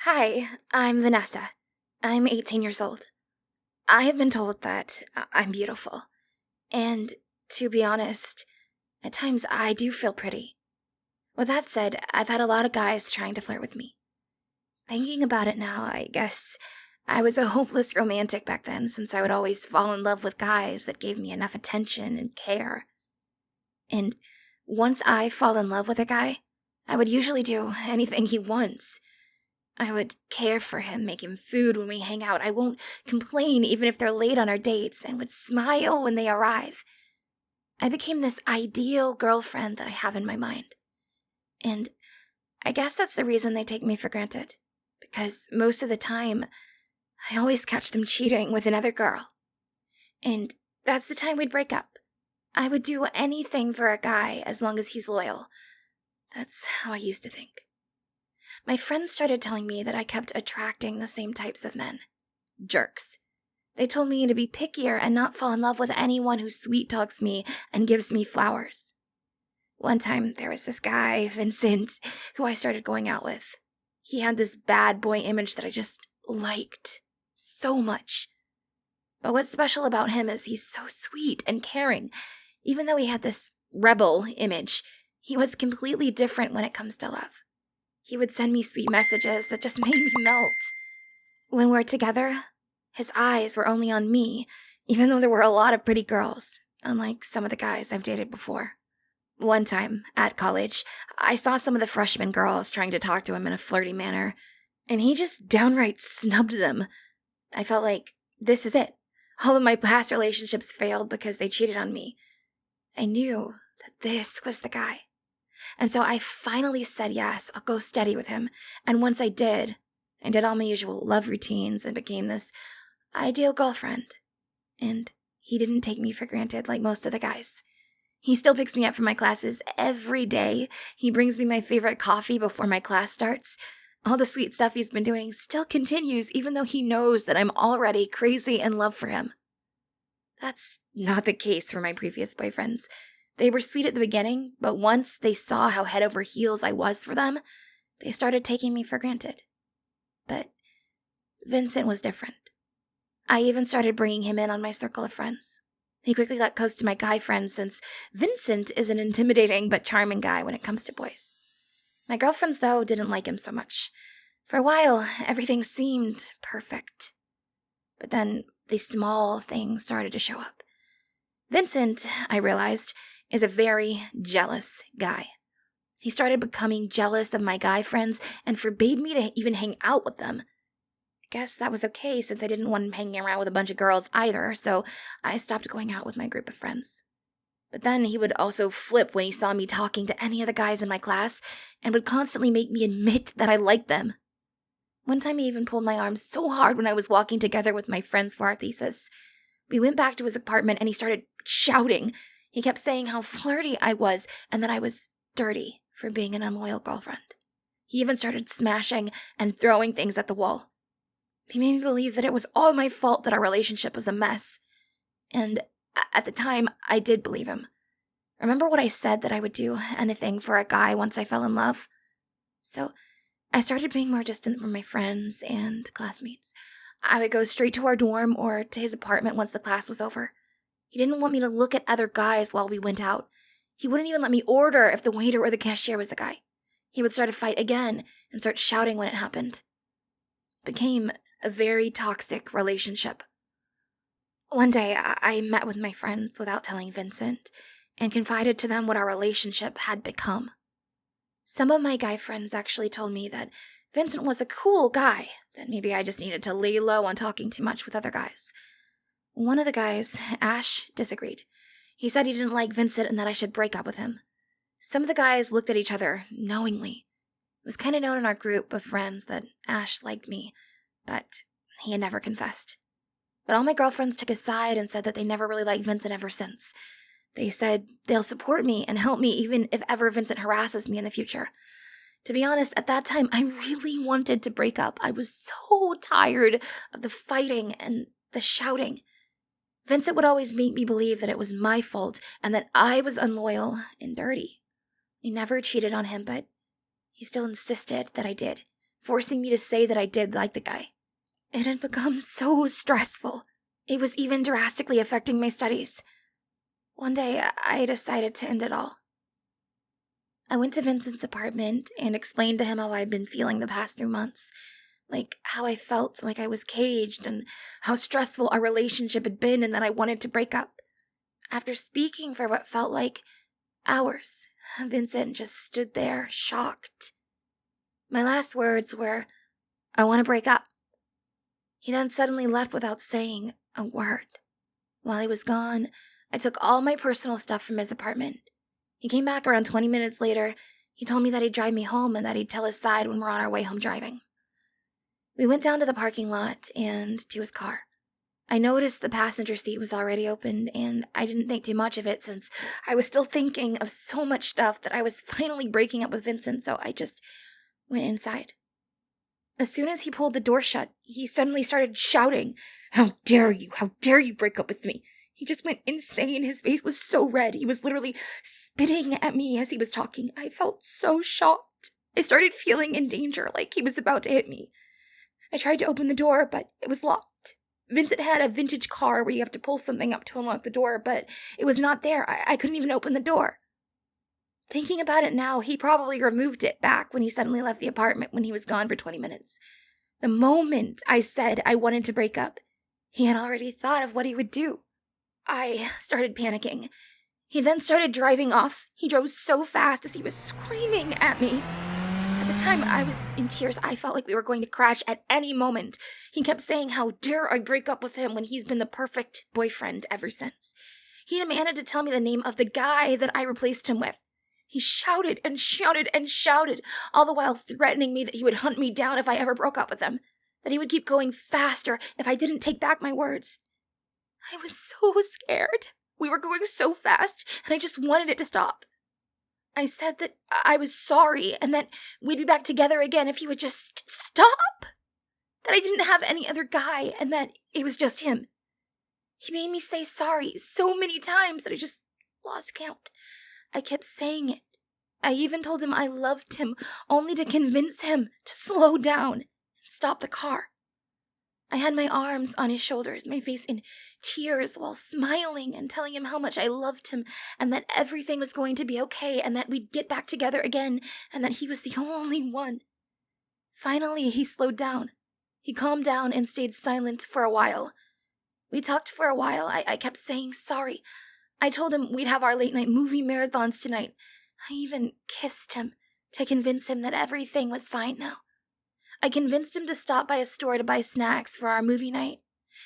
Hi, I'm Vanessa. I'm 18 years old. I have been told that I'm beautiful. And to be honest, at times I do feel pretty. With that said, I've had a lot of guys trying to flirt with me. Thinking about it now, I guess I was a hopeless romantic back then since I would always fall in love with guys that gave me enough attention and care. And once I fall in love with a guy, I would usually do anything he wants. I would care for him, make him food when we hang out. I won't complain even if they're late on our dates, and would smile when they arrive. I became this ideal girlfriend that I have in my mind. And I guess that's the reason they take me for granted. Because most of the time, I always catch them cheating with another girl. And that's the time we'd break up. I would do anything for a guy as long as he's loyal. That's how I used to think. My friends started telling me that I kept attracting the same types of men. Jerks. They told me to be pickier and not fall in love with anyone who sweet talks me and gives me flowers. One time, there was this guy, Vincent, who I started going out with. He had this bad boy image that I just liked so much. But what's special about him is he's so sweet and caring. Even though he had this rebel image, he was completely different when it comes to love. He would send me sweet messages that just made me melt. When we're together, his eyes were only on me, even though there were a lot of pretty girls, unlike some of the guys I've dated before. One time, at college, I saw some of the freshman girls trying to talk to him in a flirty manner, and he just downright snubbed them. I felt like, this is it. All of my past relationships failed because they cheated on me. I knew that this was the guy. And so I finally said yes, I'll go steady with him. And once I did all my usual love routines and became this ideal girlfriend. And he didn't take me for granted like most of the guys. He still picks me up from my classes every day. He brings me my favorite coffee before my class starts. All the sweet stuff he's been doing still continues even though he knows that I'm already crazy in love for him. That's not the case for my previous boyfriends. They were sweet at the beginning, but once they saw how head over heels I was for them, they started taking me for granted. But Vincent was different. I even started bringing him in on my circle of friends. He quickly got close to my guy friends since Vincent is an intimidating but charming guy when it comes to boys. My girlfriends, though, didn't like him so much. For a while, everything seemed perfect. But then these small things started to show up. Vincent, I realized, is a very jealous guy. He started becoming jealous of my guy friends and forbade me to even hang out with them. I guess that was okay since I didn't want him hanging around with a bunch of girls either, so I stopped going out with my group of friends. But then he would also flip when he saw me talking to any of the guys in my class and would constantly make me admit that I liked them. One time he even pulled my arm so hard when I was walking together with my friends for our thesis. We went back to his apartment and he started shouting. He kept saying how flirty I was and that I was dirty for being an unloyal girlfriend. He even started smashing and throwing things at the wall. He made me believe that it was all my fault that our relationship was a mess. And at the time, I did believe him. Remember what I said that I would do anything for a guy once I fell in love? So I started being more distant from my friends and classmates. I would go straight to our dorm or to his apartment once the class was over. He didn't want me to look at other guys while we went out. He wouldn't even let me order if the waiter or the cashier was a guy. He would start a fight again and start shouting when it happened. It became a very toxic relationship. One day, I met with my friends without telling Vincent and confided to them what our relationship had become. Some of my guy friends actually told me that Vincent was a cool guy, that maybe I just needed to lay low on talking too much with other guys. One of the guys, Ash, disagreed. He said he didn't like Vincent and that I should break up with him. Some of the guys looked at each other knowingly. It was kind of known in our group of friends that Ash liked me, but he had never confessed. But all my girlfriends took his side and said that they never really liked Vincent ever since. They said they'll support me and help me even if ever Vincent harasses me in the future. To be honest, at that time, I really wanted to break up. I was so tired of the fighting and the shouting. Vincent would always make me believe that it was my fault and that I was unloyal and dirty. I never cheated on him, but he still insisted that I did, forcing me to say that I did like the guy. It had become so stressful. It was even drastically affecting my studies. One day, I decided to end it all. I went to Vincent's apartment and explained to him how I'd been feeling the past 3 months. Like, how I felt like I was caged and how stressful our relationship had been and that I wanted to break up. After speaking for what felt like hours, Vincent just stood there, shocked. My last words were, "I want to break up." He then suddenly left without saying a word. While he was gone, I took all my personal stuff from his apartment. He came back around 20 minutes later. He told me that he'd drive me home and that he'd tell his side when we're on our way home driving. We went down to the parking lot and to his car. I noticed the passenger seat was already opened, and I didn't think too much of it since I was still thinking of so much stuff that I was finally breaking up with Vincent, so I just went inside. As soon as he pulled the door shut, he suddenly started shouting, "How dare you! How dare you break up with me!" He just went insane. His face was so red. He was literally spitting at me as he was talking. I felt so shocked. I started feeling in danger, like he was about to hit me. I tried to open the door, but it was locked. Vincent had a vintage car where you have to pull something up to unlock the door, but it was not there. I couldn't even open the door. Thinking about it now, he probably removed it back when he suddenly left the apartment when he was gone for 20 minutes. The moment I said I wanted to break up, he had already thought of what he would do. I started panicking. He then started driving off. He drove so fast as he was screaming at me. At the time, I was in tears. I felt like we were going to crash at any moment. He kept saying how dare I break up with him when he's been the perfect boyfriend ever since. He demanded to tell me the name of the guy that I replaced him with. He shouted and shouted and shouted, all the while threatening me that he would hunt me down if I ever broke up with him, that he would keep going faster if I didn't take back my words. I was so scared. We were going so fast, and I just wanted it to stop. I said that I was sorry and that we'd be back together again if he would just stop. That I didn't have any other guy and that it was just him. He made me say sorry so many times that I just lost count. I kept saying it. I even told him I loved him, only to convince him to slow down and stop the car. I had my arms on his shoulders, my face in tears, while smiling and telling him how much I loved him and that everything was going to be okay and that we'd get back together again and that he was the only one. Finally, he slowed down. He calmed down and stayed silent for a while. We talked for a while. I kept saying sorry. I told him we'd have our late-night movie marathons tonight. I even kissed him to convince him that everything was fine now. I convinced him to stop by a store to buy snacks for our movie night.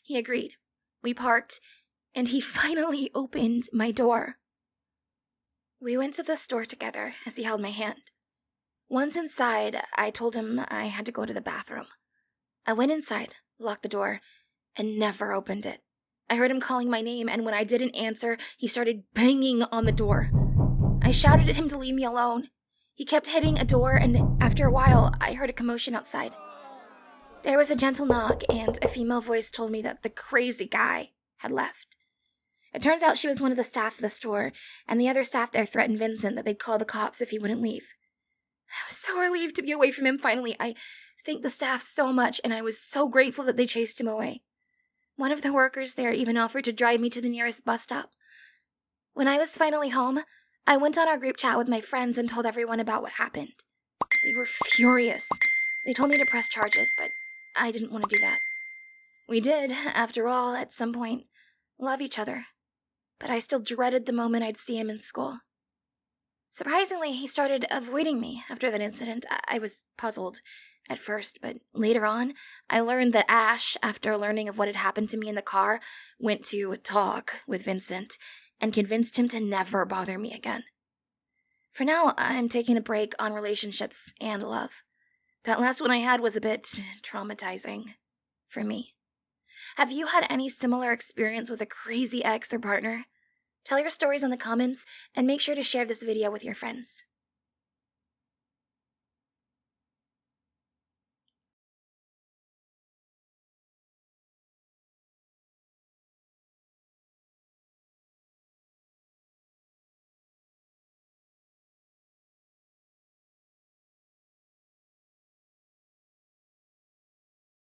He agreed. We parked, and he finally opened my door. We went to the store together as he held my hand. Once inside, I told him I had to go to the bathroom. I went inside, locked the door, and never opened it. I heard him calling my name, and when I didn't answer, he started banging on the door. I shouted at him to leave me alone. He kept hitting a door, and after a while, I heard a commotion outside. There was a gentle knock, and a female voice told me that the crazy guy had left. It turns out she was one of the staff of the store, and the other staff there threatened Vincent that they'd call the cops if he wouldn't leave. I was so relieved to be away from him finally. I thanked the staff so much, and I was so grateful that they chased him away. One of the workers there even offered to drive me to the nearest bus stop. When I was finally home, I went on our group chat with my friends and told everyone about what happened. They were furious. They told me to press charges, but I didn't want to do that. We did, after all, at some point, love each other. But I still dreaded the moment I'd see him in school. Surprisingly, he started avoiding me after that incident. I was puzzled at first, but later on, I learned that Ash, after learning of what had happened to me in the car, went to talk with Vincent and convinced him to never bother me again. For now, I'm taking a break on relationships and love. That last one I had was a bit traumatizing for me. Have you had any similar experience with a crazy ex or partner? Tell your stories in the comments and make sure to share this video with your friends.